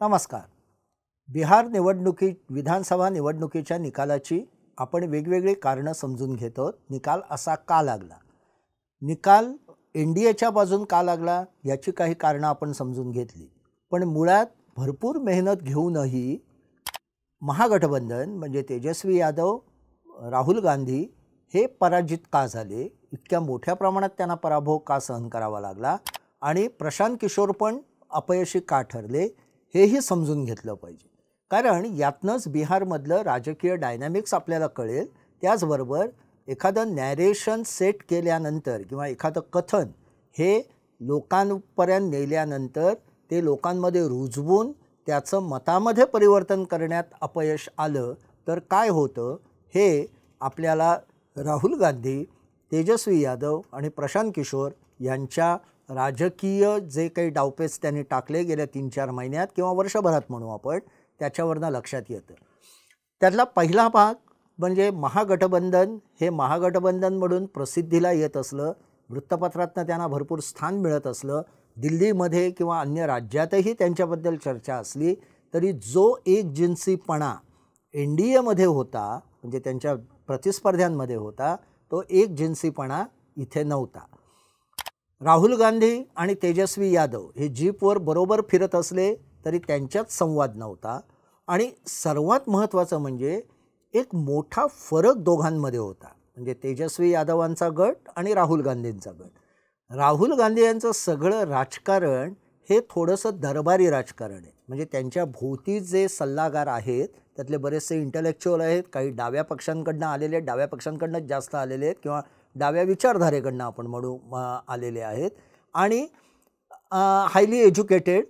नमस्कार. बिहार विधानसभा निवडणुकीच्या निकालाची आपण वेगवेगळी कारणं समजून घेतो. निकाल असा का लागला, निकाल एनडीएच्या बाजून का लागला याची काही कारणं आपण समजून घेतली. पण मुळात भरपूर मेहनत घेऊनही महागठबंधन म्हणजे तेजस्वी यादव, राहुल गांधी हे पराजित का झाले, इतक्या मोठ्या प्रमाणात त्यांना पराभव का सहन करावा लागला आणि प्रशांत किशोर पण अपयशी का ठरले हेही समजून घेतलं पाहिजे. कारण यातनंच बिहारमधलं राजकीय डायनॅमिक्स आपल्याला कळेल. त्याचबरोबर एखादं नॅरेशन सेट केल्यानंतर किंवा एखादं कथन हे लोकांपर्यंत नेल्यानंतर ते लोकांमध्ये रुजवून त्याचं मतामध्ये परिवर्तन करण्यात अपयश आलं तर काय होतं हे आपल्याला राहुल गांधी, तेजस्वी यादव आणि प्रशांत किशोर यांच्या राजकीय जे काही डावपेच त्यांनी टाकले गेल्या 3-4 महिन्यात किंवा वर्षभरात म्हणू आपण, त्याच्यावरनं लक्षात येतं. त्यातला पहिला भाग म्हणजे महागठबंधन हे महागठबंधन म्हणून प्रसिद्धीला येत असलं, वृत्तपत्रातनं त्यांना भरपूर स्थान मिळत असलं, दिल्लीमध्ये किंवा अन्य राज्यातही त्यांच्याबद्दल चर्चा असली तरी जो एकजिन्सीपणा एनडीएमध्ये होता म्हणजे त्यांच्या प्रतिस्पर्ध्यांमध्ये होता तो एकजिन्सीपणा इथे नव्हता. राहुल गांधी आणि तेजस्वी यादव हे जीपवर बरोबर फिरत असले तरी त्यांच्यात संवाद नव्हता आणि सर्वात महत्त्वाचं म्हणजे एक मोठा फरक दोघांमध्ये होता. म्हणजे तेजस्वी यादवांचा गट आणि राहुल गांधींचा गट. राहुल गांधी यांचं सगळं राजकारण हे थोडंसं दरबारी राजकारण आहे. म्हणजे त्यांच्या भोवती जे सल्लागार आहेत त्यातले बरेचसे इंटलेक्च्युअल आहेत, काही डाव्या पक्षांकडनं आलेले आहेत, डाव्या पक्षांकडनंच जास्त आलेले आहेत किंवा डाव्या विचारधारेकडनं आपण म्हणू आलेले आहेत आणि हायली एज्युकेटेड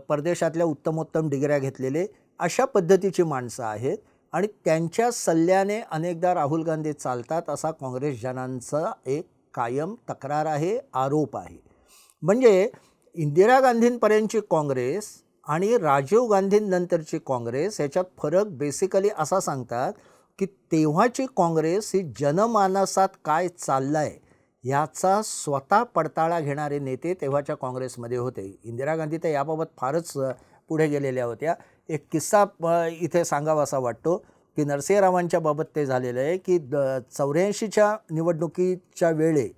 परदेशातल्या उत्तमोत्तम डिग्र्या घेतलेले अशा पद्धतीची माणसं आहेत आणि त्यांच्या सल्ल्याने अनेकदा राहुल गांधी चालतात असा काँग्रेसजनांचा एक कायम तक्रार आहे, आरोप आहे. म्हणजे इंदिरा गांधींपर्यंतची काँग्रेस आणि राजीव गांधींनंतरची काँग्रेस याच्यात फरक बेसिकली असा सांगतात की तेव्हाची काँग्रेस ही जनमानसात काय चाललं आहे याचा स्वतः पडताळा घेणारे नेते तेव्हाच्या काँग्रेसमध्ये होते. इंदिरा गांधी तर याबाबत फारच पुढे गेलेल्या होत्या. एक किस्सा इथे सांगावासा वाटतो की नरसिंहरावांच्या बाबत ते झालेलं आहे की 84च्या निवडणुकीच्या वेळे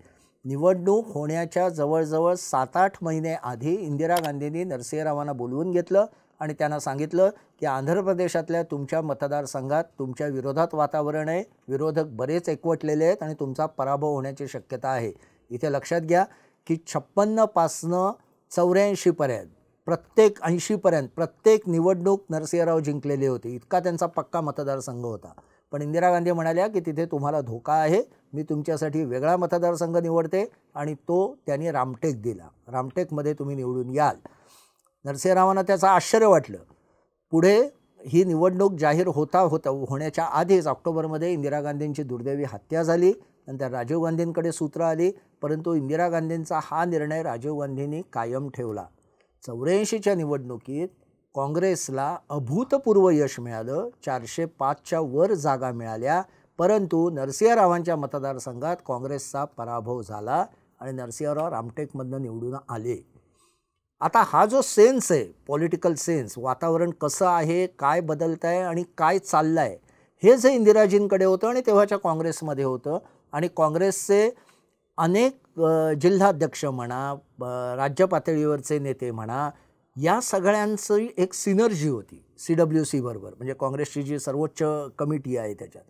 निवडणूक होण्याच्या जवळजवळ 7-8 महिने आधी इंदिरा गांधींनी नरसिंहरावांना बोलवून घेतलं आणि त्यांना सांगितलं की आंध्र प्रदेशातल्या तुमच्या मतदारसंघात तुमच्या विरोधात वातावरण आहे, विरोधक बरेच एकवटलेले आहेत आणि तुमचा पराभव होण्याची शक्यता आहे. इथे लक्षात घ्या की 56 पासनं 84 पर्यंत प्रत्येक 80 पर्यंत प्रत्येक निवडणूक नरसिंहराव जिंकलेले होते. इतका त्यांचा पक्का मतदारसंघ होता. पण इंदिरा गांधी म्हणाल्या की तिथे तुम्हाला धोका आहे, मी तुमच्यासाठी वेगळा मतदारसंघ निवडते आणि तो त्यांनी रामटेक दिला. रामटेकमध्ये तुम्ही निवडून याल. नरसिंहरावांना त्याचं आश्चर्य वाटलं. पुढे ही निवडणूक जाहीर होण्याच्या आधीच ऑक्टोबरमध्ये इंदिरा गांधींची दुर्दैवी हत्या झाली. नंतर राजीव गांधींकडे सूत्र आली, परंतु इंदिरा गांधींचा हा निर्णय राजीव गांधींनी कायम ठेवला. 84च्या निवडणुकीत काँग्रेसला अभूतपूर्व यश मिळालं, 405च्या वर जागा मिळाल्या, परंतु नरसिंहरावांच्या मतदारसंघात काँग्रेसचा पराभव झाला आणि नरसिंहराव रामटेकमधनं निवडून आले. आता हा जो सेन्स आहे, पॉलिटिकल सेन्स, वातावरण कसं आहे, काय बदलत आहे आणि काय चाललं आहे, हे जे इंदिराजींकडे होतं आणि तेव्हाच्या काँग्रेसमध्ये होतं आणि काँग्रेसचे अनेक जिल्हाध्यक्ष म्हणा, राज्य पातळीवरचे नेते म्हणा, या सगळ्यांची एक सिनर्जी होती CWC बरोबर. म्हणजे काँग्रेसची जी सर्वोच्च कमिटी आहे त्याच्यात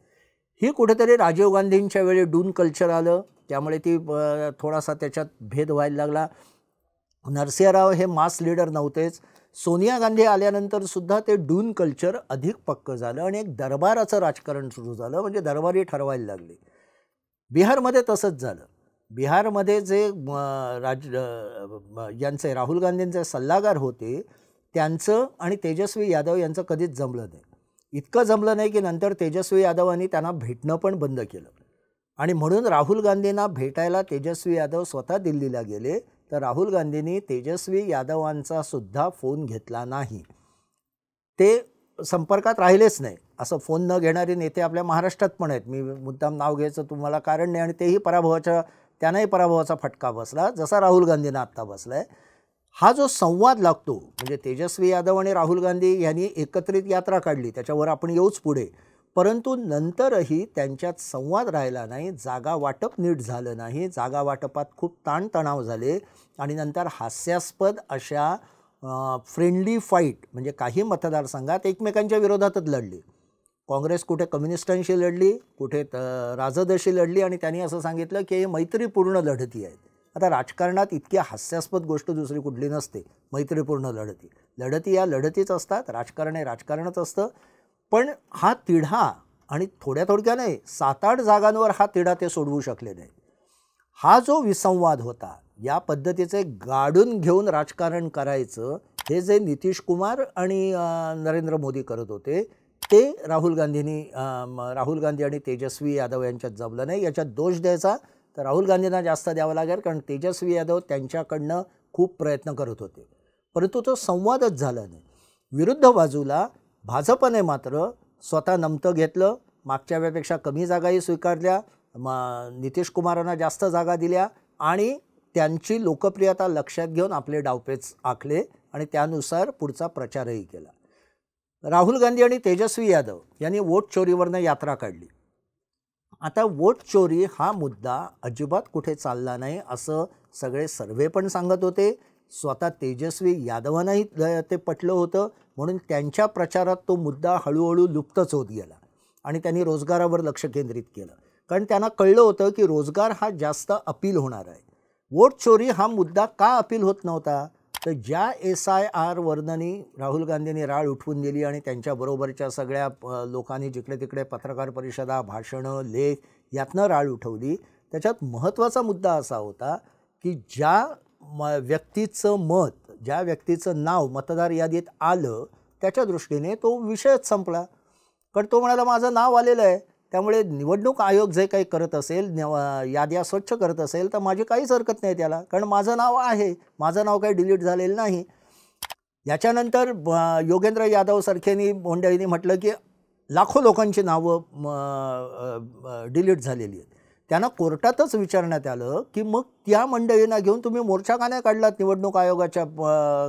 ही कुठेतरी राजीव गांधींच्या वेळी डून कल्चर आलं, त्यामुळे ती थोडासा त्याच्यात भेद व्हायला लागला. नरसिंहराव हे मास लीडर नव्हतेच. सोनिया गांधी आल्यानंतर सुद्धा ते डून कल्चर अधिक पक्कं झालं आणि एक दरबाराचं राजकारण सुरू झालं. म्हणजे दरबारी ठरवायला लागले. बिहारमध्ये तसंच झालं. बिहारमध्ये जे यांचे राहुल गांधींचे सल्लागार होते त्यांचं आणि तेजस्वी यादव यांचं कधीच जमलं नाही. इतकं जमलं नाही की नंतर तेजस्वी यादवांनी त्यांना भेटणं पण बंद केलं आणि म्हणून राहुल गांधींना भेटायला तेजस्वी यादव स्वतः दिल्लीला गेले तर राहुल गांधींनी तेजस्वी यादवांचा सुद्धा फोन घेतला नाही. ते संपर्कात राहिलेच नाही. असं फोन न घेणारे नेते आपल्या महाराष्ट्रात पण आहेत. मी मुद्दाम नाव घ्यायचं तुम्हाला कारण नाही आणि त्यांनाही पराभवाचा फटका बसला जसा राहुल गांधींना आत्ता बसला आहे. हा जो संवाद लागतो, म्हणजे तेजस्वी यादव आणि राहुल गांधी यांनी एकत्रित यात्रा काढली, त्याच्यावर आपण येऊच पुढे, परंतु नंतरही त्यांच्यात संवाद राहिला नाही, जागा वाटप नीट झालं नाही, जागा वाटपात खूप ताणतणाव झाले आणि नंतर हास्यास्पद अशा फ्रेंडली फाईट, म्हणजे काही मतदारसंघात एकमेकांच्या विरोधातच लढली. काँग्रेस कुठे कम्युनिस्टांशी लढली, कुठे राजदशी लढली आणि त्यांनी असं सांगितलं की हे मैत्रीपूर्ण लढती आहेत. आता राजकारणात इतकी हास्यास्पद गोष्ट दुसरी कुठली नसते. मैत्रीपूर्ण लढती या लढतीच असतात, राजकारण हे राजकारणच असतं. पण हा तिढा, आणि थोड्या नाही 7-8 जागांवर हा तिढा ते सोडवू शकले नाही. हा जो विसंवाद होता, या पद्धतीचे गाडून घेऊन राजकारण करायचं, हे जे नितीश कुमार आणि नरेंद्र मोदी करत होते, ते राहुल गांधी आणि तेजस्वी यादव यांच्यात जमलं नाही. याच्यात दोष द्यायचा तर राहुल गांधींना जास्त द्यावा लागेल, कारण तेजस्वी यादव त्यांच्याकडनं खूप प्रयत्न करत होते, परंतु तो संवादच झाला नाही. विरुद्ध बाजूला भाजपने मात्र स्वतः नमतं घेतलं, मागच्या वेळेपेक्षा कमी जागाही स्वीकारल्या, नितीश कुमारांना जास्त जागा दिल्या आणि त्यांची लोकप्रियता लक्षात घेऊन आपले डावपेच आखले आणि त्यानुसार पुढचा प्रचारही केला. राहुल गांधी आणि तेजस्वी यादव यांनी वोट चोरीवरनं यात्रा काढली. आता वोट चोरी हा मुद्दा अजिबात कुठे चालला नाही असं सगळे सर्वे पण सांगत होते. स्वतः तेजस्वी यादवांनाही ते पटलं होतं, म्हणून त्यांच्या प्रचारात तो मुद्दा हळूहळू लुप्तच होत गेला आणि त्यांनी रोजगारावर लक्ष केंद्रित केलं, कारण त्यांना कळलं होतं की रोजगार हा जास्त अपील होणार आहे. वोट चोरी हा मुद्दा का अपील होत नव्हता, तर ज्या SIR वर्णनी राहुल गांधींनी राळ उठवून दिली आणि त्यांच्याबरोबरच्या सगळ्या लोकांनी जिकडे तिकडे पत्रकार परिषदा, भाषणं, लेख यातनं राळ उठवली, त्याच्यात महत्त्वाचा मुद्दा असा होता की ज्या व्यक्तीचं मत, ज्या व्यक्तीचं नाव मतदार यादीत आलं, त्याच्या दृष्टीने तो विषयच संपला. कारण तो म्हणाला माझं नाव आलेलं आहे, त्यामुळे निवडणूक आयोग जे काही करत असेल, याद्या स्वच्छ करत असेल, तर माझी काहीच हरकत नाही त्याला, कारण माझं नाव आहे, माझं नाव काही डिलीट झालेलं नाही. याच्यानंतर योगेंद्र यादव सारख्यांनी मंडळींनी म्हटलं की लाखो लोकांची नावं डिलीट झालेली आहेत. त्यांना कोर्टातच विचारण्यात आलं की मग त्या मंडळींना घेऊन तुम्ही मोर्चा का नाही काढलात निवडणूक आयोगाच्या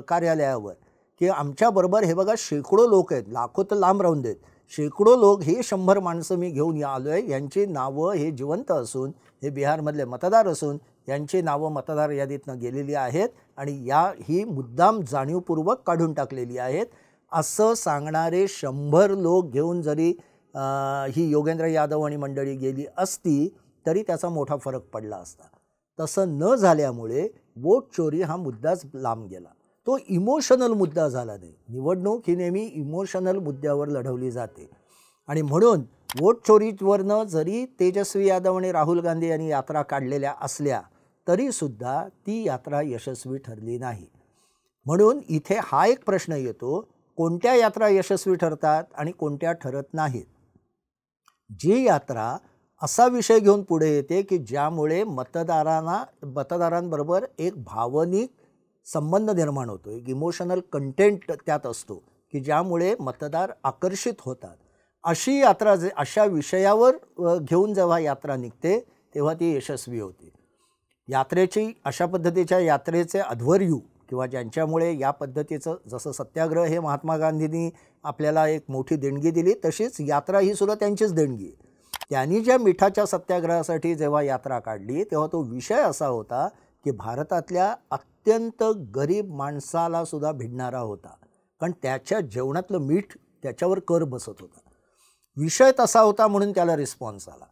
कार्यालयावर, की आमच्याबरोबर हे बघा शेकडो लोक आहेत, लाखो तर लांब राहून देत, शेकडो लोक, हे 100 माणसं मी घेऊन आलो आहे, यांची नावं हे जिवंत असून, हे बिहारमधले मतदार असून यांची नावं मतदार यादीतनं गेलेली आहेत आणि ही मुद्दाम जाणीवपूर्वक काढून टाकलेली आहेत, असं सांगणारे 100 लोक घेऊन जरी ही योगेंद्र यादव आणि मंडळी गेली असती तरी त्याचा मोठा फरक पडला असता. तसं न झाल्यामुळे वोट चोरी हा मुद्दाच लांब गेला. तो इमोशनल मुद्दा झाला नाही. निवडणूक ही नेहमी इमोशनल मुद्द्यावर लढवली जाते आणि म्हणून वोट चोरीवरनं जरी तेजस्वी यादव आणि राहुल गांधी यांनी यात्रा काढलेल्या असल्या तरीसुद्धा ती यात्रा यशस्वी ठरली नाही. म्हणून इथे हा एक प्रश्न येतो, कोणत्या यात्रा यशस्वी ठरतात आणि कोणत्या ठरत नाहीत. जी यात्रा असा विषय घेऊन पुढे येते की ज्यामुळे मतदारांबरोबर एक भावनिक संबंध निर्माण होतो, एक इमोशनल कंटेंट त्यात असतो की ज्यामुळे मतदार आकर्षित होतात, अशी यात्रा अशा विषयावर घेऊन जेव्हा यात्रा निघते तेव्हा ती यशस्वी होते. अशा पद्धतीच्या यात्रेचे अध्वर्यू किंवा ज्यांच्यामुळे या पद्धतीचं, जसं सत्याग्रह हे महात्मा गांधींनी आपल्याला एक मोठी देणगी दिली, तशीच यात्रा ही सुद्धा त्यांचीच देणगी आहे. त्यांनी ज्या मिठाच्या सत्याग्रहासाठी जेव्हा यात्रा काढली तेव्हा तो विषय असा होता की भारतातल्या अत्यंत गरीब माणसाला सुद्धा भिडणारा होता, कारण त्याच्या जेवणातलं मीठ त्याच्यावर कर बसत होता. विषय तसा होता म्हणून त्याला रिस्पॉन्स आला.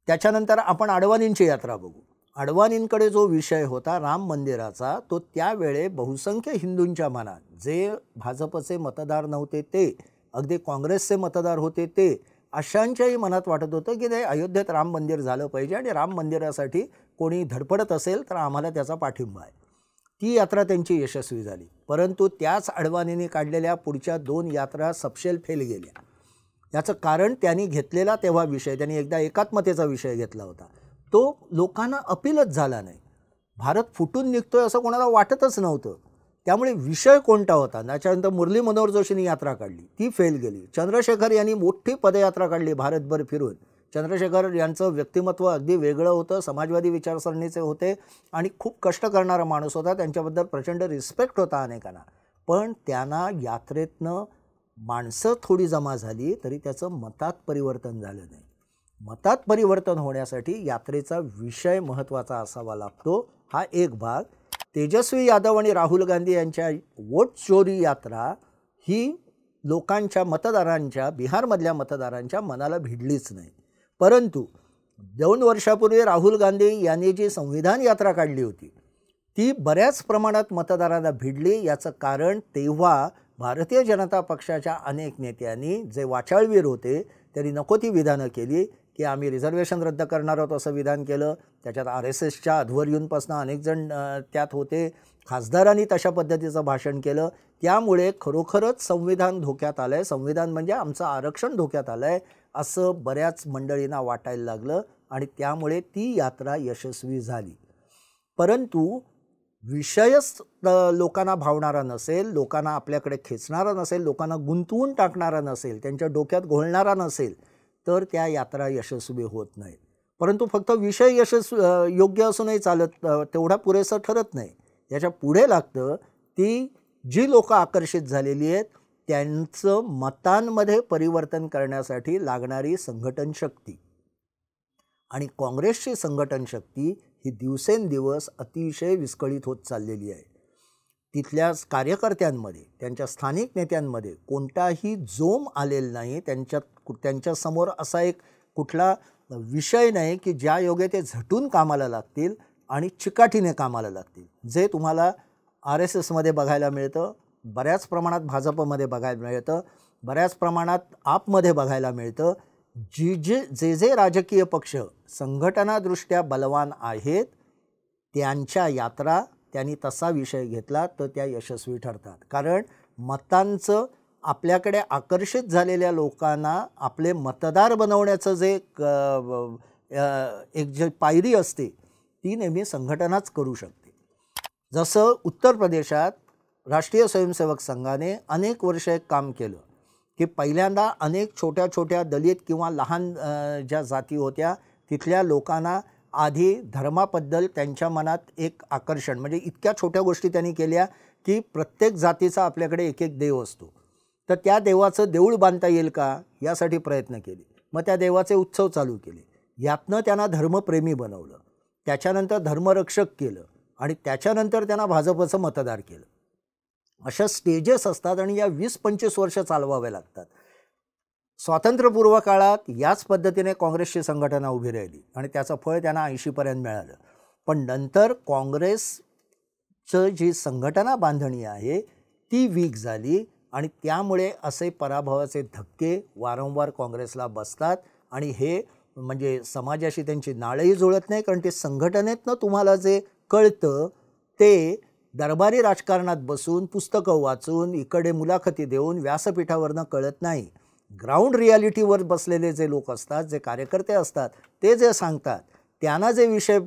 त्याच्यानंतर आपण अडवाणींची यात्रा बघू. अडवाणींकडे जो विषय होता राम मंदिराचा, तो त्यावेळे बहुसंख्य हिंदूंच्या मनात, जे भाजपचे मतदार नव्हते ते, अगदी काँग्रेसचे मतदार होते ते, अशांच्याही मनात वाटत होतं की नाही, अयोध्येत राम मंदिर झालं पाहिजे आणि राम मंदिरासाठी कोणी धडपडत असेल तर आम्हाला त्याचा पाठिंबा आहे. ती यात्रा त्यांची यशस्वी झाली, परंतु त्याच अडवाणींनी काढलेल्या पुढच्या 2 यात्रा सपशेल फेल गेल्या. याचं कारण त्यांनी घेतलेला तेव्हा विषय, त्यांनी एकदा एकात्मतेचा विषय घेतला होता, तो लोकांना अपीलच झाला नाही. भारत फुटून निघतोय असं कोणाला वाटतच नव्हतं. त्यामुळे विषय कोणता होता. त्याच्यानंतर मुरली मनोहर जोशींनी यात्रा काढली, ती फेल गेली. चंद्रशेखर यांनी मोठी पदयात्रा काढली भारतभर फिरून, चंद्रशेखर यांचं व्यक्तिमत्व अगदी वेगळं होतं, समाजवादी विचारसरणीचे होते आणि खूप कष्ट करणारा माणूस होता. त्यांच्याबद्दल प्रचंड रिस्पेक्ट होता अनेकांना. पण त्यांना यात्रेतनं माणसं थोडी जमा झाली तरी त्याचं मतात परिवर्तन झालं नाही. मतात परिवर्तन होण्यासाठी यात्रेचा विषय महत्त्वाचा असावा लागतो. हा एक भाग. तेजस्वी यादव आणि राहुल गांधी यांच्या वोट चोरी यात्रा ही लोकांच्या मतदारांच्या, बिहारमधल्या मतदारांच्या मनाला भिडलीच नाही. परंतु 2 वर्षापूर्वी राहुल गांधी यांनी जी संविधान यात्रा काढली होती ती बऱ्याच प्रमाणात मतदारांना भिडली. याचं कारण तेव्हा भारतीय जनता पक्षाच्या अनेक नेत्यांनी, जे वाचाळवीर होते, त्यांनी नको ती विधानं केली की आम्ही रिझर्वेशन रद्द करणार आहोत असं विधान केलं. त्याच्यात RSSच्या अध्वर्यूंपासून अनेक जण त्यात होते. खासदारांनी तशा पद्धतीचं भाषण केलं. त्यामुळे खरोखरच संविधान धोक्यात आलं आहे, संविधान म्हणजे आमचं आरक्षण धोक्यात आलं आहे असं बऱ्याच मंडळींना वाटायला लागलं आणि त्यामुळे ती यात्रा यशस्वी झाली. परंतु विषयच लोकांना भावणारा नसेल, लोकांना आपल्याकडे खेचणारा नसेल, लोकांना गुंतवून टाकणारा नसेल, त्यांच्या डोक्यात घोळणारा नसेल तर त्या यात्रा यशस्वी होत नाहीत. परंतु फक्त विषय योग्य असूनही चालत, तेवढा पुरेसं ठरत नाही. याच्या पुढे लागतं ती जी लोकं आकर्षित झालेली आहेत त्यांचं मतांमध्ये परिवर्तन करण्यासाठी लागणारी संघटन शक्ती. आणि काँग्रेसची संघटन शक्ती ही दिवसेंदिवस अतिशय विस्कळीत होत चाललेली आहे. तिथल्या कार्यकर्त्यांमध्ये, त्यांच्या स्थानिक नेत्यांमध्ये कोणताही जोम आलेला नाही. त्यांच्यासमोर असा एक कुठला विषय नाही की ज्या योगे ते झटून कामाला लागतील आणि चिकाटीने कामाला लागतील. जे तुम्हाला RSSमध्ये बघायला मिळतं, बऱ्याच प्रमाणात भाजपमध्ये बघायला मिळतं, बऱ्याच प्रमाणात आपमध्ये बघायला मिळतं. जे राजकीय पक्ष संघटनादृष्ट्या बलवान आहेत त्यांच्या यात्रा त्यांनी तसा विषय घेतला तर त्या यशस्वी ठरतात. कारण मतांचं आपल्याकडे आकर्षित झालेल्या लोकांना आपले मतदार बनवण्याचं जे एक जे पायरी असते ती नेहमी संघटनाच करू शकते. जसं उत्तर प्रदेशात राष्ट्रीय स्वयंसेवक संघाने अनेक वर्ष एक काम केलं की पहिल्यांदा अनेक छोट्या छोट्या दलित किंवा लहान ज्या जाती होत्या तिथल्या लोकांना आधी धर्माबद्दल त्यांच्या मनात एक आकर्षण, म्हणजे इतक्या छोट्या गोष्टी त्यांनी केल्या की प्रत्येक जातीचा आपल्याकडे एक एक देव असतो, तर त्या देवाचं देऊळ बांधता येईल का यासाठी प्रयत्न केले. मग त्या देवाचे उत्सव चालू केले. यातनं त्यांना धर्मप्रेमी बनवलं, त्याच्यानंतर धर्मरक्षक केलं आणि त्याच्यानंतर त्यांना भाजपचं मतदार केलं. अशा स्टेजेस असतात आणि या 20-25 वर्ष चालवावे लागतात. स्वातंत्र्यपूर्व काळात याच पद्धतीने काँग्रेसची संघटना उभी राहिली आणि त्याचं फळ त्यांना 80पर्यंत मिळालं. पण नंतर काँग्रेसचं जी संघटना बांधणी आहे ती वीक झाली आणि त्यामुळे असे पराभवाचे धक्के वारंवार काँग्रेसला बसतात आणि हे म्हणजे समाजाशी त्यांची नाळही जुळत नाही. कारण ते संघटनेतनं तुम्हाला जे कळतं ते दरबारी राजकारणात बसून, पुस्तकं वाचून, इकडे मुलाखती देऊन, व्यासपीठावरनं कळत नाही. ग्राउंड रियालिटीवर बसलेले जे लोक असतात, जे कार्यकर्ते असतात, ते जे सांगतात त्यांना जे विषय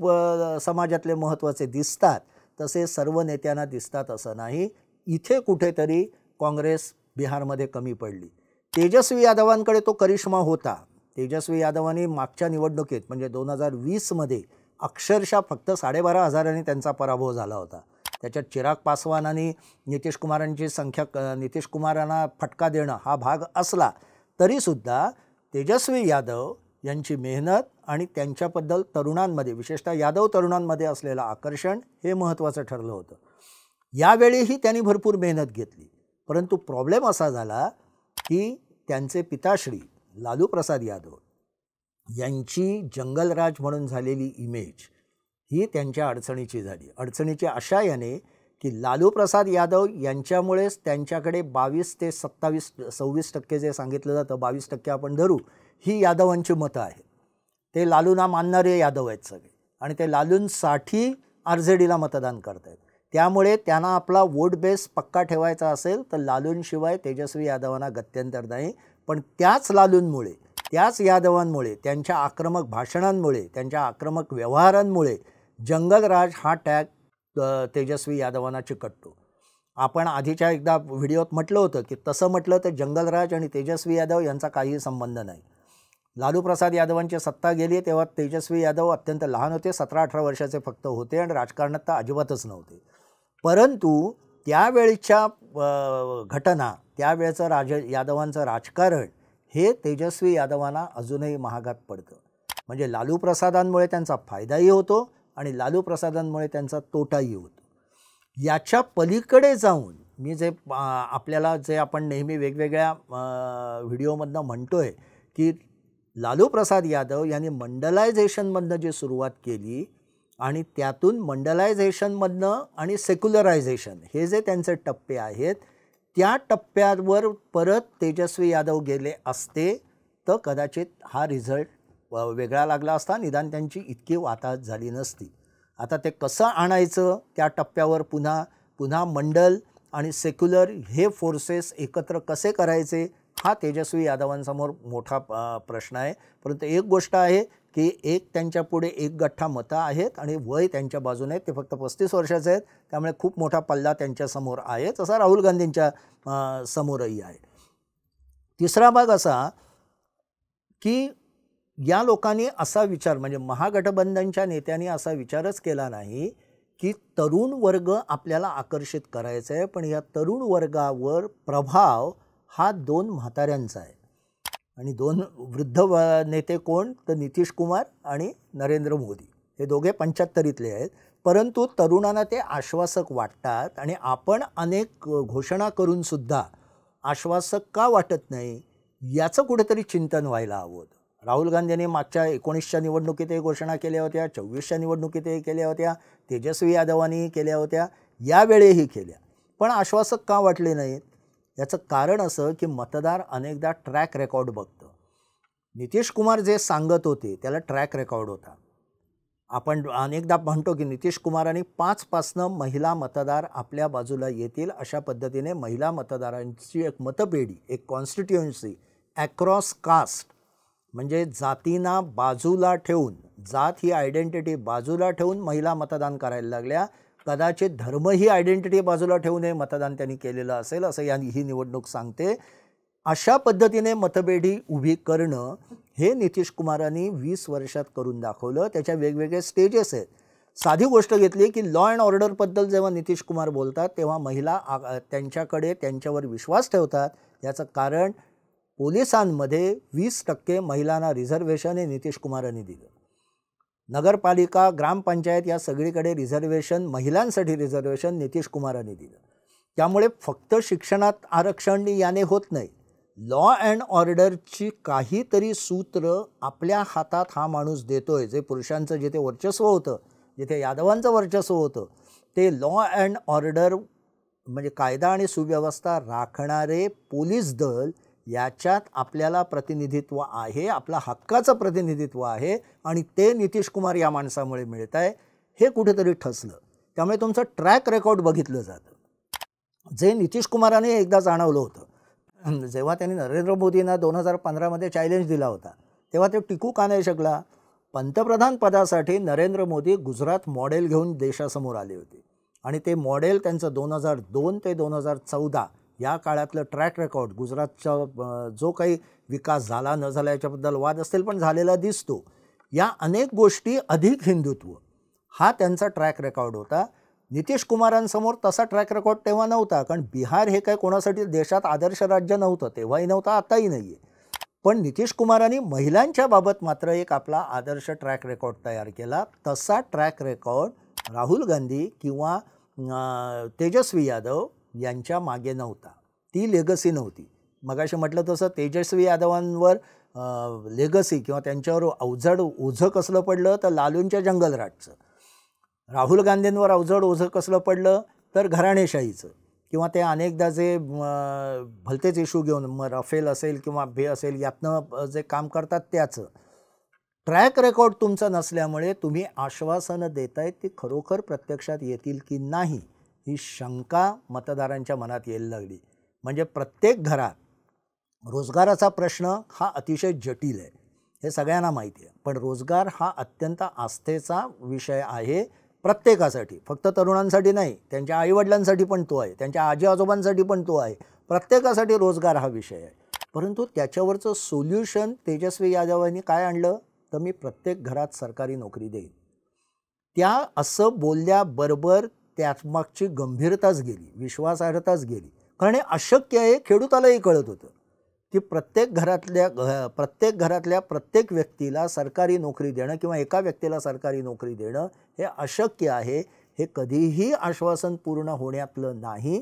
समाजातले महत्त्वाचे दिसतात तसे सर्व नेत्यांना दिसतात असं नाही. इथे कुठेतरी काँग्रेस बिहारमध्ये कमी पडली. तेजस्वी यादवांकडे तो करिश्मा होता. तेजस्वी यादवांनी मागच्या निवडणुकीत म्हणजे 2020मध्ये अक्षरशः फक्त 12,500 त्यांचा पराभव झाला होता. त्याच्यात चिराग पासवान आणि नितीश कुमारांची संख्या, नितीश कुमारांना फटका देणं हा भाग असला तरीसुद्धा तेजस्वी यादव यांची मेहनत आणि त्यांच्याबद्दल तरुणांमध्ये, विशेषतः यादव तरुणांमध्ये असलेलं आकर्षण हे महत्त्वाचं ठरलं होतं. यावेळीही त्यांनी भरपूर मेहनत घेतली. परंतु प्रॉब्लेम असा झाला की त्यांचे पिताश्री लालू प्रसाद यादव यांची जंगलराज म्हणून झालेली इमेज ही त्यांच्या अडचणीची झाली. अडचणीची अशा याने की लालू प्रसाद यादव यांच्यामुळेच त्यांच्याकडे 22 ते 26% जे सांगितलं जातं, 22% आपण धरू, ही यादवांची मतं आहेत. ते लालूंना मानणारे यादव आहेत सगळे आणि ते लालूंसाठी RJDला मतदान करत आहेत. त्यामुळे त्यांना आपला वोट बेस पक्का ठेवायचा असेल तर लालूंशिवाय तेजस्वी यादवांना गत्यंतर नाही. पण त्याच लालूंमुळे, त्याच यादवांमुळे, त्यांच्या आक्रमक भाषणांमुळे, त्यांच्या आक्रमक व्यवहारांमुळे जंगलराज हा टॅग तेजस्वी यादवांना चिकटतो. आपण आधीच्या एकदा व्हिडिओत म्हटलं होतं की तसं म्हटलं तर जंगलराज आणि तेजस्वी यादव यांचा काहीही संबंध नाही. लालू प्रसाद यादवांची सत्ता गेली तेव्हा तेजस्वी यादव अत्यंत लहान होते, 17-18 वर्षाचे फक्त होते आणि राजकारणात तर अजिबातच नव्हते. परंतु त्यावेळच्या घटना, त्यावेळचं यादवांचं राजकारण हे तेजस्वी यादवांना अजूनही महागात पडतं. म्हणजे लालू प्रसादांमुळे त्यांचा फायदाही होतो आणि लालू प्रसादांमुळे त्यांचा तोटाही होतो. याच्या पलीकडे जाऊन मी जे आपल्याला जे आपण नेहमी वेगवेगळ्या व्हिडिओमधनं म्हणतोय की लालू प्रसाद यादव यांनी मंडलायझेशनमधनं जी सुरुवात केली आणि त्यातून मंडलायझेशनमधनं आणि सेक्युलरायझेशन हे जे त्यांचे टप्पे आहेत, त्या टप्प्यावर परत तेजस्वी यादव गेले असते तर कदाचित हा रिझल्ट वेगळा लागला असता, निदान त्यांची इतकी वाताहत झाली नसती. आता ते कसं आणायचं, त्या टप्प्यावर पुन्हा मंडल आणि सेक्युलर हे फोर्सेस एकत्र कसे करायचे, हा तेजस्वी यादवांसमोर मोठा प्रश्न आहे. परंतु एक गोष्ट आहे की त्यांच्या पुढे एक गठ्ठा मतं आहेत आणि वय त्यांच्या बाजूने आहेत. ते फक्त 35 वर्षाचे आहेत, त्यामुळे खूप मोठा पल्ला त्यांच्यासमोर आहे, तसा राहुल गांधींच्या समोरही आहे. तिसरा भाग असा की या लोकांनी असा विचार, म्हणजे महागठबंधनच्या नेत्यांनी असा विचारच केला नाही की तरुण वर्ग आपल्याला आकर्षित करायचा आहे, पण या तरुण वर्गावर प्रभाव हा 2 म्हाताऱ्यांचा आहे. आणि 2 वृद्ध नेते कोण, तर नितीश कुमार आणि नरेंद्र मोदी. हे दोघे 75तले आहेत, परंतु तरुणांना ते आश्वासक वाटतात आणि आपण अनेक घोषणा करूनसुद्धा आश्वासक का वाटत नाही, याचं कुठेतरी चिंतन व्हायला हवं. राहुल गांधींनी मागच्या 19च्या निवडणुकीतही घोषणा केल्या होत्या, 24च्या निवडणुकीतही केल्या होत्या, तेजस्वी यादवांनीही केल्या होत्या, यावेळेही केल्या, पण आश्वासक का वाटले नाहीत? याचं कारण असं की मतदार अनेकदा ट्रॅक रेकॉर्ड बघतं. नितीश कुमार जे सांगत होते त्याला ट्रॅक रेकॉर्ड होता. आपण अनेकदा म्हणतो की नितीश कुमारांनी 5पासनं महिला मतदार आपल्या बाजूला येतील अशा पद्धतीने महिला मतदारांची एक मतपेढी, एक कॉन्स्टिट्युएन्सी ॲक्रॉस कास्ट, म्हणजे जातींना बाजूला ठेवून, जात ही आयडेंटिटी बाजूला ठेवून महिला मतदान करायला लागल्या. कदाचित धर्म ही आयडेंटिटी बाजूला ठेवून हे मतदान त्यांनी केलेलं असेल असं ही निवडणूक सांगते. अशा पद्धतीने मतपेढी उभी करणं हे नितीश कुमारांनी 20 वर्षात करून दाखवलं. त्याच्या वेगवेगळे स्टेजेस आहेत. साधी गोष्ट घेतली की लॉ अँड ऑर्डरबद्दल जेव्हा नितीश कुमार बोलतात तेव्हा महिला त्यांच्यावर विश्वास ठेवतात. याचं कारण पोलिसांमध्ये 20% महिलांना रिझर्वेशन हे नितीश कुमारांनी दिलं. नगरपालिका, ग्रामपंचायत या सगळीकडे रिझर्वेशन, महिलांसाठी रिझर्वेशन नितीश कुमारांनी दिलं. त्यामुळे फक्त शिक्षणात आरक्षण याने होत नाही. लॉ अँड ऑर्डरची काहीतरी सूत्र आपल्या हातात हा माणूस देतोय. जे पुरुषांचं जिथे वर्चस्व होतं, जिथे यादवांचं वर्चस्व होतं, ते लॉ अँड ऑर्डर म्हणजे कायदा आणि सुव्यवस्था राखणारे पोलीस दल, याच्यात आपल्याला प्रतिनिधित्व आहे, आपला हक्काचं प्रतिनिधित्व आहे आणि ते नितीश कुमार या माणसामुळे मिळत आहे. हे कुठेतरी ठसलं. त्यामुळे तुमचं ट्रॅक रेकॉर्ड बघितलं जातं. जे नितीश कुमाराने एकदा जाणवलं होतं, जेव्हा त्यांनी नरेंद्र मोदींना 2015मध्ये चॅलेंज दिला होता तेव्हा ते टिकू का नाही शकला. पंतप्रधान पदासाठी नरेंद्र मोदी गुजरात मॉडेल घेऊन देशासमोर आले होते आणि ते मॉडेल त्यांचं 2002 ते 2014 या काळातलं ट्रॅक रेकॉर्ड, गुजरातचा जो काही विकास झाला न झाला याच्याबद्दल वाद असतील पण झालेला दिसतो. या अनेक गोष्टी, अधिक हिंदुत्व, हा त्यांचा ट्रॅक रेकॉर्ड होता. नितीश कुमारांसमोर तसा ट्रॅक रेकॉर्ड तेव्हा नव्हता, कारण बिहार हे काय कोणासाठी देशात आदर्श राज्य नव्हतं, तेव्हाही नव्हतं, आताही नाही आहे. पण नितीश कुमारांनी महिलांच्या बाबत मात्र एक आपला आदर्श ट्रॅक रेकॉर्ड तयार केला. तसा ट्रॅक रेकॉर्ड राहुल गांधी किंवा तेजस्वी यादव यांच्या मागे नव्हता. ती लेगसी नव्हती. मगाशी म्हटलं तसं तेजस्वी यादवांवर लेगसी किंवा त्यांच्यावर अवजड ओझं कसलं पडलं तर लालूंच्या जंगलराटचं. राहुल गांधींवर अवजड ओझं कसलं पडलं तर घराणेशाहीचं, किंवा ते अनेकदा जे भलतेच इश्यू घेऊन, मग रफेल असेल किंवा बे असेल, यातनं जे काम करतात त्याचं. ट्रॅक रेकॉर्ड तुमचं नसल्यामुळे तुम्ही आश्वासनं देतायत ती खरोखर प्रत्यक्षात येतील की नाही ही शंका मतदारांच्या मनात यायला लागली. म्हणजे प्रत्येक घरात रोजगाराचा प्रश्न हा अतिशय जटिल आहे, हे सगळ्यांना माहिती आहे. पण रोजगार हा अत्यंत आस्थेचा विषय आहे प्रत्येकासाठी, फक्त तरुणांसाठी नाही, त्यांच्या आईवडिलांसाठी पण तो आहे, त्यांच्या आजी आजोबांसाठी पण तो आहे. प्रत्येकासाठी रोजगार हा विषय आहे. परंतु त्याच्यावरचं सोल्युशन तेजस्वी यादवांनी काय आणलं, तर मी प्रत्येक घरात सरकारी नोकरी देईन. त्या असं बोलल्याबरोबर त्यामागची गंभीरताच गेली, विश्वासार्हताच गेली. कारण हे अशक्य आहे, खेडूतालाही कळत होतं की प्रत्येक घरातल्या प्रत्येक व्यक्तीला सरकारी नोकरी देणं किंवा एका व्यक्तीला सरकारी नोकरी देणं हे अशक्य आहे. हे कधीही आश्वासन पूर्ण होण्यातलं नाही.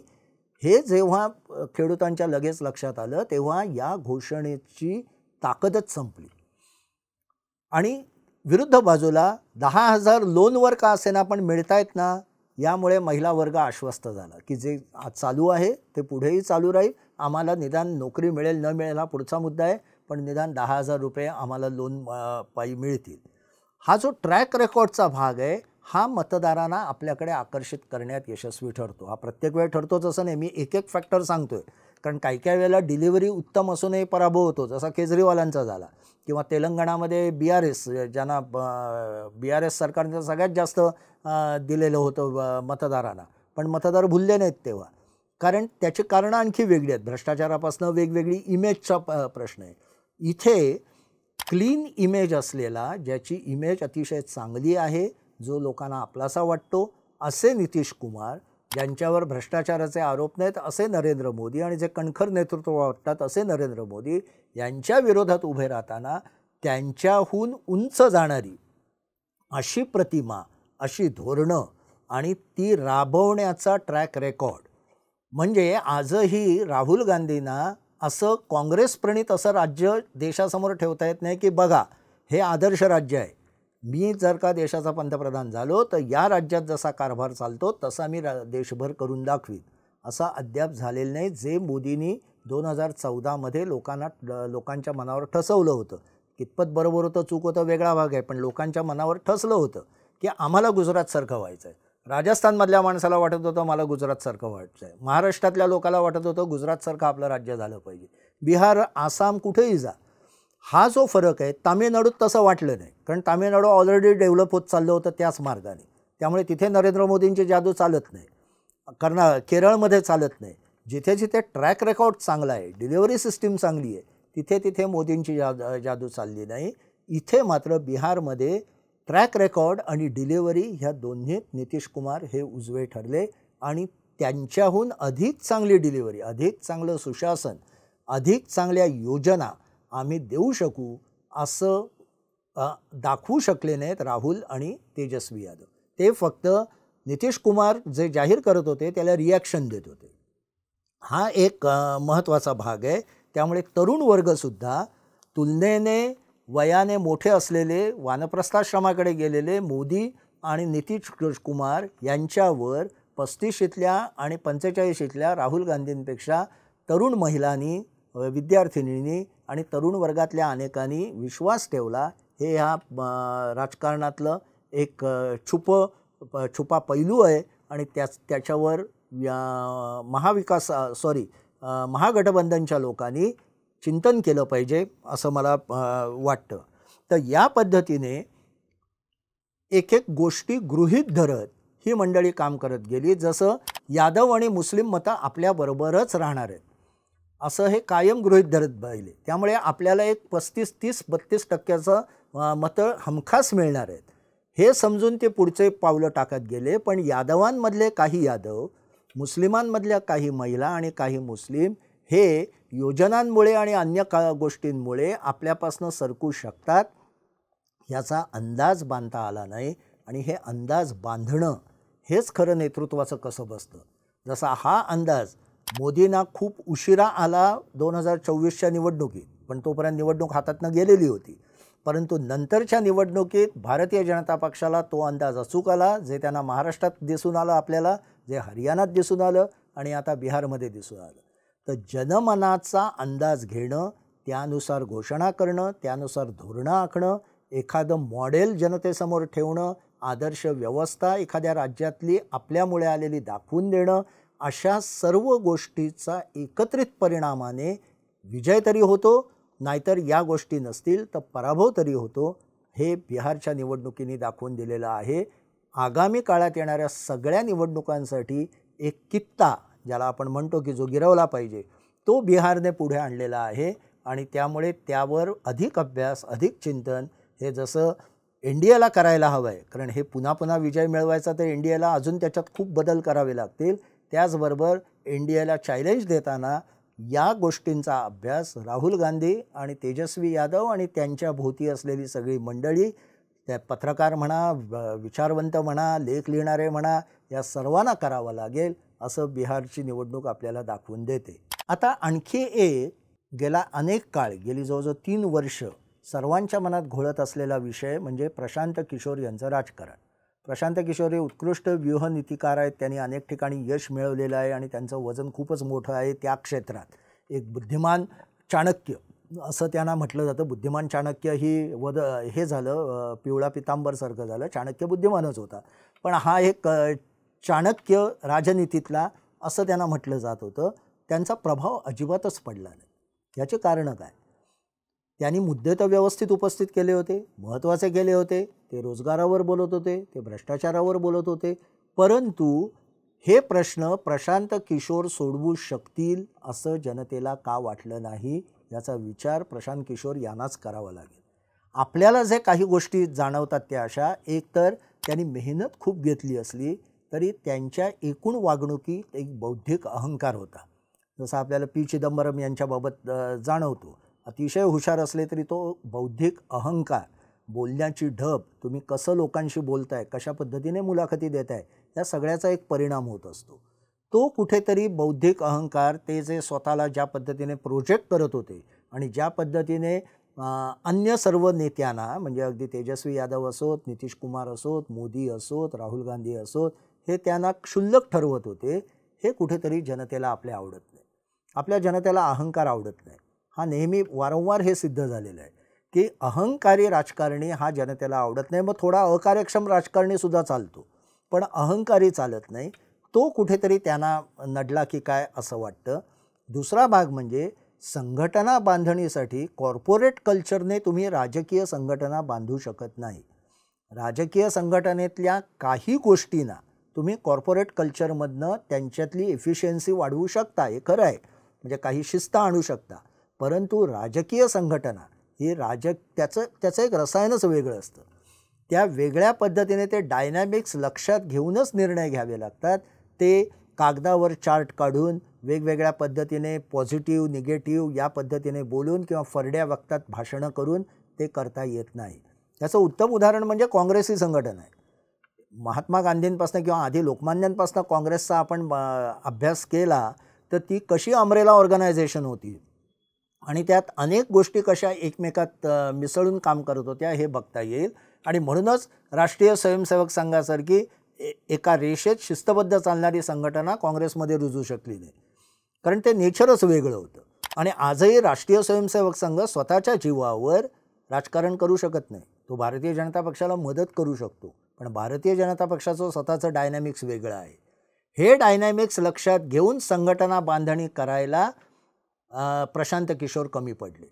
हे जेव्हा खेडूतांच्या लगेच लक्षात आलं तेव्हा या घोषणेची ताकदच संपली. आणि विरुद्ध बाजूला 10,000 लोनवर का असेना पण मिळतायत ना, यामुळे महिला वर्ग आश्वस्त झाला की जे आज चालू आहे ते पुढेही चालू राहील. आम्हाला निदान नोकरी मिळेल न मिळेल हा पुढचा मुद्दा आहे, पण निदान 10,000 रुपये आम्हाला लोन पायी मिळतील. हा जो ट्रॅक रेकॉर्डचा भाग आहे हा मतदारांना आपल्याकडे आकर्षित करण्यात यशस्वी ठरतो. हा प्रत्येक वेळ ठरतोच असं नाही, मी एक एक फॅक्टर सांगतोय. कारण काही वेळेला डिलिव्हरी उत्तम असूनही पराभव होतो, जसा केजरीवालांचा झाला. किंवा तेलंगणामध्ये BRS, ज्यांना BRS सरकारनं सगळ्यात जास्त दिलेलं होतं मतदारांना, पण मतदार भुलले नाहीत तेव्हा. कारण त्याची कारणं आणखी वेगळी आहेत. भ्रष्टाचारापासून वेगवेगळी इमेजचा प्रश्न आहे. इथे क्लीन इमेज असलेला, ज्याची इमेज अतिशय चांगली आहे, जो लोकांना आपलासा वाटतो, असे नितीश कुमार, ज्यांच्यावर भ्रष्टाचाराचे आरोप नाहीत असे नरेंद्र मोदी, आणि जे कणखर नेतृत्व वाटतात असे नरेंद्र मोदी, यांच्या विरोधात उभे राहताना त्यांच्याहून उंच जाणारी अशी प्रतिमा, अशी धोरणं आणि ती राबवण्याचा ट्रॅक रेकॉर्ड, म्हणजे आजही राहुल गांधींना असं काँग्रेस प्रणित असं राज्य देशासमोर ठेवता येत नाही की बघा हे आदर्श राज्य आहे, मी जर का देशाचा पंतप्रधान झालो तर या राज्यात जसा कारभार चालतो तसा मी देशभर करून दाखवीन, असा अद्याप झालेलं नाही. जे मोदींनी 2014मध्ये लोकांच्या मनावर ठसवलं होतं, कितपत बरोबर होतं चूक होतं वेगळा भाग आहे, पण लोकांच्या मनावर ठसलं होतं की आम्हाला गुजरातसारखं व्हायचं आहे. राजस्थानमधल्या माणसाला वाटत होतं मला गुजरातसारखं व्हायचं आहे, महाराष्ट्रातल्या लोकांना वाटत होतं गुजरातसारखं आपलं राज्य झालं पाहिजे, बिहार, आसाम कुठेही जा. हा जो फरक आहे, तामिळनाडूत तसं वाटलं नाही, कारण तामिळनाडू ऑलरेडी डेव्हलप होत चाललं होतं त्याच मार्गाने, त्यामुळे तिथे नरेंद्र मोदींची जादू चालत नाही. केरळमध्ये चालत नाही. जिथे जिथे ट्रॅक रेकॉर्ड चांगला आहे, डिलिव्हरी सिस्टीम चांगली आहे, तिथे तिथे मोदींची जादू चालली नाही. इथे मात्र बिहारमध्ये ट्रॅक रेकॉर्ड आणि डिलिव्हरी ह्या दोन्हीत नितीश कुमार हे उजवे ठरले, आणि त्यांच्याहून अधिक चांगली डिलिव्हरी, अधिक चांगलं सुशासन, अधिक चांगल्या योजना आम्ही देऊ शकू असं दाखवू शकले नाहीत राहुल आणि तेजस्वी यादव. ते फक्त नितीश कुमार जे जाहीर करत होते त्याला रिॲक्शन देत होते. हा एक महत्त्वाचा भाग आहे. त्यामुळे तरुण वर्गसुद्धा तुलनेने वयाने मोठे असलेले, वानप्रस्थाश्रमाकडे गेलेले मोदी आणि नितीश कुमार यांच्यावर 35शीतल्या आणि 45शीतल्या राहुल गांधींपेक्षा तरुण महिलांनी, विद्यार्थिनींनी आणि तरुण वर्गातल्या अनेकांनी विश्वास ठेवला. हे ह्या राजकारणातलं एक छुपा पैलू आहे, आणि त्याच्यावर महागठबंधनच्या लोकांनी चिंतन केलं पाहिजे असं मला वाटतं. तर या पद्धतीने एक एक गोष्टी गृहीत धरत ही मंडळी काम करत गेली. जसं यादव आणि मुस्लिम मतं आपल्याबरोबरच राहणार आहेत असं हे कायम गृहीत धरत पाहिले. त्यामुळे आपल्याला एक 35, 30, 32% मतं हमखास मिळणार आहेत हे समजून ते पुढचे पावलं टाकत गेले. पण यादवांमधले काही यादव, मुस्लिमांमधल्या काही महिला आणि काही मुस्लिम हे योजनांमुळे आणि अन्य गोष्टींमुळे आपल्यापासून सरकू शकतात याचा अंदाज बांधता आला नाही. आणि हे अंदाज बांधणं हेच खरं नेतृत्वाचं कसं बसतं. जसा हा अंदाज मोदींना खूप उशिरा आला 2024च्या निवडणुकीत, पण तोपर्यंत निवडणूक हातातनं गेलेली होती. परंतु नंतरच्या निवडणुकीत भारतीय जनता पक्षाला तो अंदाज अचूक आला, जे त्यांना महाराष्ट्रात दिसून आलं, आपल्याला जे हरियाणात दिसून आलं आणि आता बिहारमध्ये दिसून आलं. तर जनमनाचा अंदाज घेणं, त्यानुसार घोषणा करणं, त्यानुसार धोरणं आखणं, एखादं मॉडेल जनतेसमोर ठेवणं, आदर्श व्यवस्था एखाद्या राज्यातली आपल्यामुळे आलेली दाखवून देणं, अशा सर्व गोष्टीचा एकत्रित परिणामाने विजय तरी होतो, नाहीतर या गोष्टी नसतील तर पराभव तरी होतो. हे बिहारच्या निवडणुकीने दाखवून दिलेलं आहे. आगामी काळात येणाऱ्या सगळ्या निवडणुकांसाठी एक कित्ता, ज्याला आपण म्हणतो की जो गिरवला पाहिजे, तो बिहारने पुढे आणलेला आहे आणि त्यामुळे त्यावर अधिक अभ्यास, अधिक चिंतन हे जसं इंडियाला करायला हवं आहे, कारण हे पुन्हा पुन्हा विजय मिळवायचा तर इंडियाला अजून त्याच्यात खूप बदल करावे लागतील. त्याचबरोबर इंडियाला चॅलेंज देताना या गोष्टींचा अभ्यास राहुल गांधी आणि तेजस्वी यादव आणि त्यांच्या भोवती असलेली सगळी मंडळी, त्या पत्रकार म्हणा, विचारवंत म्हणा, लेख लिहिणारे म्हणा, या सर्वांना करावं लागेल असं बिहारची निवडणूक आपल्याला दाखवून देते. आता आणखी एक गेला अनेक काळ, गेली जवळजवळ 3 वर्ष सर्वांच्या मनात घोळत असलेला विषय म्हणजे प्रशांत किशोर यांचं राजकारण. प्रशांत किशोर हे उत्कृष्ट व्यूहनीतिकार आहेत. त्यांनी अनेक ठिकाणी यश मिळवलेलं आहे आणि त्यांचं वजन खूपच मोठं आहे त्या क्षेत्रात. एक बुद्धिमान चाणक्य असं त्यांना म्हटलं जातं. बुद्धिमान चाणक्य ही हे झालं, पिवळा पितांबरसारखं झालं. चाणक्य बुद्धिमानच होता, पण हा एक चाणक्य राजनीतीतला असं त्यांना म्हटलं जात होतं. त्यांचा प्रभाव अजिबातच पडला नाही. याचे कारणं काय? त्यांनी मुद्दे तर व्यवस्थित उपस्थित केले होते, महत्त्वाचे केले होते. ते रोजगारावर बोलत होते, ते भ्रष्टाचारावर बोलत होते, परंतु हे प्रश्न प्रशांत किशोर सोडवू शकतील असं जनतेला का वाटलं नाही याचा विचार प्रशांत किशोर यांनाच करावा लागेल. आपल्याला जे काही गोष्टी जाणवतात त्या अशा, एक तर त्यांनी मेहनत खूप घेतली असली तरी त्यांच्या एकूण वागणुकीत एक बौद्धिक अहंकार होता. जसं आपल्याला पी चिदंबरम यांच्याबाबत जाणवतो. अतिशय हुशार असले तरी तो बौद्धिक अहंकार, बोलण्याची ढब, तुम्ही कसं लोकांशी बोलताय, कशा पद्धतीने मुलाखती देताय, या सगळ्याचा एक परिणाम होत असतो. तो कुठेतरी बौद्धिक अहंकार, ते जे स्वतःला ज्या पद्धतीने प्रोजेक्ट करत होते आणि ज्या पद्धतीने अन्य सर्व नेत्यांना, म्हणजे अगदी तेजस्वी यादव असोत, नितीश कुमार असोत, मोदी असोत, राहुल गांधी असोत, हे त्यांना क्षुल्लक ठरवत होते, हे कुठेतरी जनतेला आपल्या आवडत नाही. आपल्या जनतेला अहंकार आवडत नाही. हा नेहमी वारंवार हे सिद्ध झालेलं आहे की अहंकारी राजकारणी हा जनतेला आवडत नाही. मग थोडा अकार्यक्षम राजकारणीसुद्धा चालतो, पण अहंकारी चालत नाही. तो कुठेतरी त्यांना नडला की काय असं वाटतं. दुसरा भाग म्हणजे संघटना बांधणीसाठी कॉर्पोरेट कल्चरने तुम्ही राजकीय संघटना बांधू शकत नाही. राजकीय संघटनेतल्या काही गोष्टींना तुम्ही कॉर्पोरेट कल्चरमधनं त्यांच्यातली एफिशियन्सी वाढवू शकता, हे खरं आहे, म्हणजे काही शिस्त आणू शकता. परंतु राजकीय संघटना ही त्याचं एक रसायनच वेगळं असतं. त्या वेगळ्या पद्धतीने ते डायनॅमिक्स लक्षात घेऊनच निर्णय घ्यावे लागतात. ते कागदावर चार्ट काढून वेगवेगळ्या पद्धतीने पॉझिटिव्ह, निगेटिव्ह या पद्धतीने बोलून किंवा फरड्या वक्तात भाषणं करून ते करता येत नाही. त्याचं उत्तम उदाहरण म्हणजे काँग्रेस ही संघटना आहे. महात्मा गांधींपासून किंवा आधी लोकमान्यांपासून काँग्रेसचा आपण अभ्यास केला तर ती कशी अमरेला ऑर्गनायझेशन होती आणि त्यात अनेक गोष्टी कशा एकमेकात मिसळून काम करत होत्या हे बघता येईल. आणि म्हणूनच राष्ट्रीय स्वयंसेवक संघासारखी एका रेषेत शिस्तबद्ध चालणारी संघटना काँग्रेसमध्ये रुजू शकली नाही, कारण ते नेचरच वेगळं होतं. आणि आजही राष्ट्रीय स्वयंसेवक संघ स्वतःच्या जीवावर राजकारण करू शकत नाही. तो भारतीय जनता पक्षाला मदत करू शकतो, पण भारतीय जनता पक्षाचं स्वतःचं डायनॅमिक्स वेगळं आहे. हे डायनॅमिक्स लक्षात घेऊन संघटना बांधणी करायला प्रशांत किशोर कमी पडले.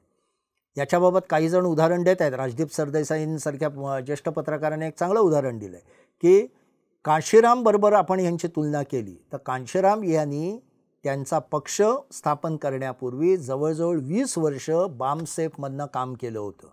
याच्याबाबत काही जण उदाहरण देत आहेत. राजदीप सरदेसाईंसारख्या ज्येष्ठ पत्रकाराने एक चांगलं उदाहरण दिलं आहे की कांशीराम बरोबर आपण यांची तुलना केली तर कांशीराम यांनी त्यांचा पक्ष स्थापन करण्यापूर्वी जवळजवळ 20 वर्ष बामसेफमधनं काम केलं होतं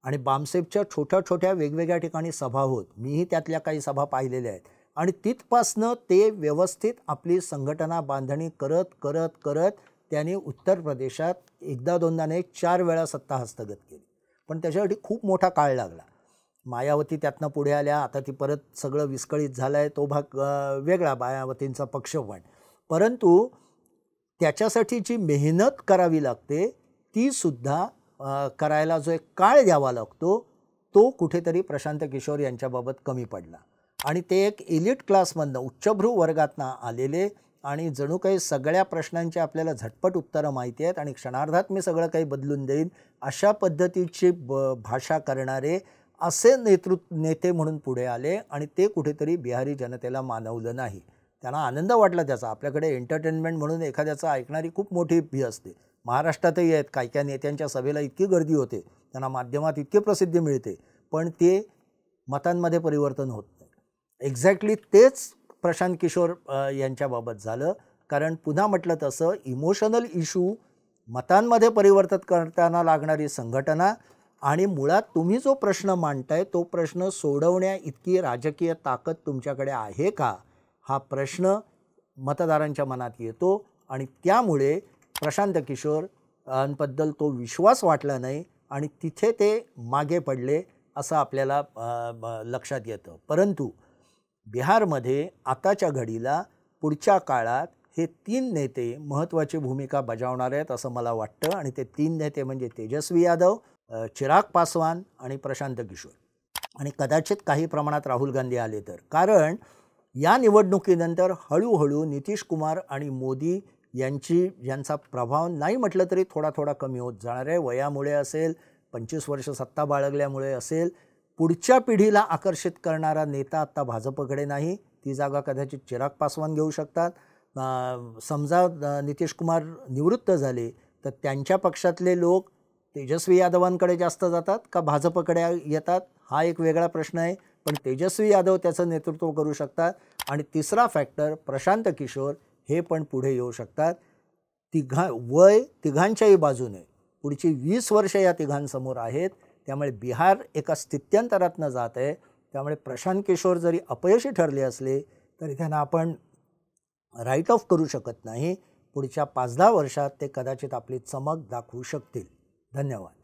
आणि बामसेफच्या छोट्या छोट्या वेगवेगळ्या ठिकाणी सभा होत. मीही त्यातल्या काही सभा पाहिलेल्या आहेत आणि तिथपासनं ते व्यवस्थित आपली संघटना बांधणी करत करत करत त्यांनी उत्तर प्रदेशात एकदा दोनदा नाही 4 वेळा सत्ता हस्तगत केली. पण त्याच्यासाठी खूप मोठा काळ लागला. मायावती त्यातनं पुढे आल्या, आता ती परत सगळं विस्कळीत झालं आहे, तो भाग वेगळा, मायावतींचा पक्ष पण. परंतु त्याच्यासाठी जी मेहनत करावी लागते तीसुद्धा करायला जो एक काळ द्यावा लागतो तो कुठेतरी प्रशांत किशोर यांच्याबाबत कमी पडला. आणि ते एक एलिट क्लासमधनं, उच्चभ्रू वर्गातनं आलेले आणि जणू काही सगळ्या प्रश्नांची आपल्याला झटपट उत्तरं माहिती आहेत आणि क्षणार्धात मी सगळं काही बदलून देईन अशा पद्धतीची भाषा करणारे असे नेते म्हणून पुढे आले आणि ते कुठेतरी बिहारी जनतेला मानवलं नाही. त्यांना आनंद वाटला त्याचा. आपल्याकडे एंटरटेनमेंट म्हणून एखाद्याचं ऐकणारी खूप मोठी भी असते. महाराष्ट्रातही आहेत, काही काही नेत्यांच्या सभेला इतकी गर्दी होते, त्यांना माध्यमात इतकी प्रसिद्धी मिळते, पण ते मतांमध्ये परिवर्तन होत नाही. एक्झॅक्टली तेच प्रशांत किशोर यांच्याबाबत झालं कारण पुन्हा म्हटलं तसं इमोशनल इश्यू, मतांमध्ये परिवर्तन करताना लागणारी संघटना आणि मुळात तुम्ही जो प्रश्न मांडताय तो प्रश्न सोडवण्या इतकी राजकीय ताकद तुमच्याकडे आहे का, हा प्रश्न मतदारांच्या मनात येतो. आणि त्यामुळे प्रशांत किशोर बद्दल तो विश्वास वाटला नाही आणि तिथे ते मागे पडले असं आपल्याला लक्षात येतं. परंतु बिहारमध्ये आताच्या घडीला पुढच्या काळात हे 3 नेते महत्त्वाची भूमिका बजावणार आहेत असं मला वाटतं. आणि ते 3 नेते म्हणजे तेजस्वी यादव, चिराग पासवान आणि प्रशांत किशोर. आणि कदाचित काही प्रमाणात राहुल गांधी आले तर. कारण या निवडणुकीनंतर हळूहळू नितीश कुमार आणि मोदी यांचा प्रभाव नाही म्हटलं तरी थोडा थोडा कमी होत जाणार आहे. वयामुळे असेल, 25 वर्ष सत्ता बाळगल्यामुळे असेल. पुढच्या पिढीला आकर्षित करणारा नेता आत्ता भाजपकडे नाही. ती जागा कदाचित चिराग पासवान घेऊ शकतात. समजा नितीश कुमार निवृत्त झाले तर त्यांच्या पक्षातले लोक तेजस्वी यादवांकडे जास्त जातात का भाजपकडे येतात, हा एक वेगळा प्रश्न आहे. पण तेजस्वी यादव त्याचं नेतृत्व करू शकतात. आणि तिसरा फॅक्टर प्रशांत किशोर हे पण पुढे येऊ शकतात. वय तिघांच्याही बाजूने पुढची 20 वर्ष या तिघांसमोर आहेत. त्यामुळे बिहार एका स्थित्यंतरातनं जात आहे. त्यामुळे प्रशांत किशोर जरी अपयशी ठरले असले तरी त्यांना आपण राईट ऑफ करू शकत नाही. पुढच्या 5-10 वर्षात ते कदाचित आपली चमक दाखवू शकतील. धन्यवाद.